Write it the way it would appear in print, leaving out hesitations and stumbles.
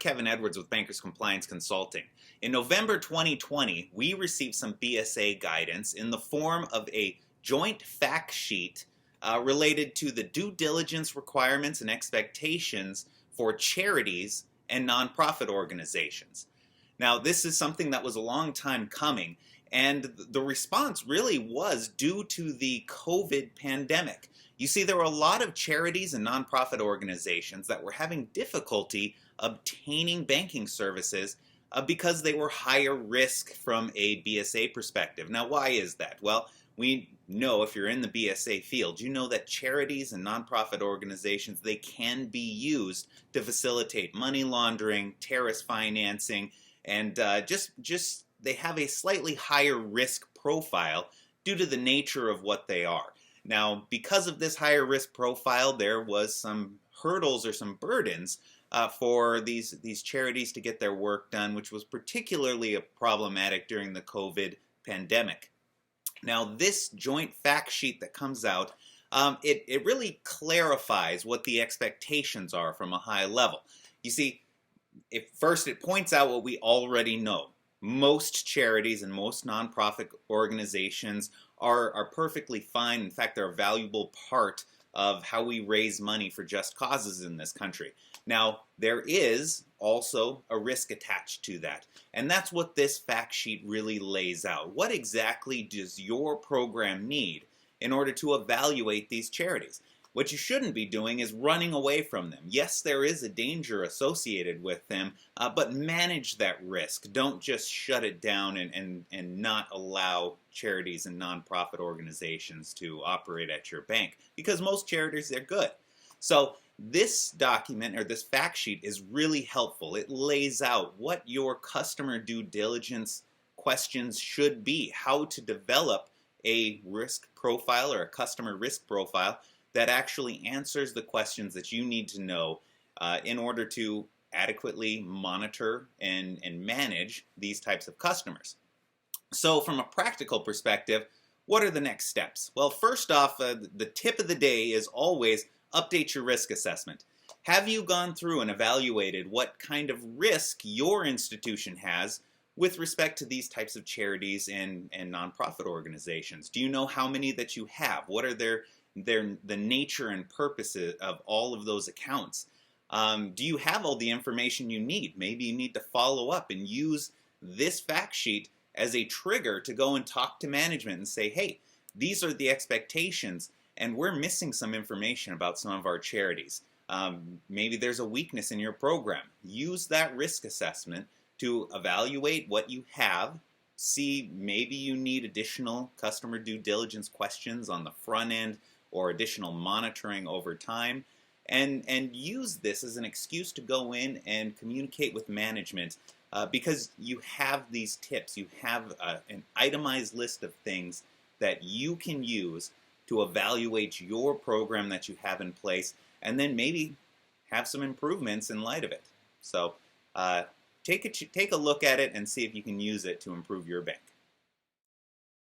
Kevin Edwards with Bankers Compliance Consulting. In November 2020, we received some BSA guidance in the form of a joint fact sheet related to the due diligence requirements and expectations for charities and nonprofit organizations. Now, this is something that was a long time coming, and the response really was due to the COVID pandemic. You see, there were a lot of charities and nonprofit organizations that were having difficulty obtaining banking services because they were higher risk from a BSA perspective. Now, why is that? Well, we know if you're in the BSA field, you know that charities and nonprofit organizations, they can be used to facilitate money laundering, terrorist financing, and just they have a slightly higher risk profile due to the nature of what they are. Now, because of this higher risk profile, there was some hurdles or some burdens for these charities to get their work done, which was particularly problematic during the COVID pandemic. Now, this joint fact sheet that comes out, it really clarifies what the expectations are from a high level. You see, first it points out what we already know. Most charities and most nonprofit organizations are perfectly fine. In fact, they're a valuable part of how we raise money for just causes in this country. Now, there is also a risk attached to that, and that's what this fact sheet really lays out. What exactly does your program need in order to evaluate these charities? What you shouldn't be doing is running away from them. Yes, there is a danger associated with them, but manage that risk. Don't just shut it down and not allow charities and nonprofit organizations to operate at your bank, because most charities, they're good. So this document or this fact sheet is really helpful. It lays out what your customer due diligence questions should be, how to develop a risk profile or a customer risk profile that actually answers the questions that you need to know in order to adequately monitor and manage these types of customers. So from a practical perspective, what are the next steps? Well, first off, the tip of the day is always update your risk assessment. Have you gone through and evaluated what kind of risk your institution has with respect to these types of charities and nonprofit organizations? Do you know how many that you have? What are the nature and purposes of all of those accounts? Do you have all the information you need? Maybe you need to follow up and use this fact sheet as a trigger to go and talk to management and say, hey, these are the expectations, and we're missing some information about some of our charities. Maybe there's a weakness in your program. Use that risk assessment to evaluate what you have. See, maybe you need additional customer due diligence questions on the front end or additional monitoring over time, and use this as an excuse to go in and communicate with management because you have these tips. You have an itemized list of things that you can use to evaluate your program that you have in place, and then maybe have some improvements in light of it. So take a look at it and see if you can use it to improve your bank.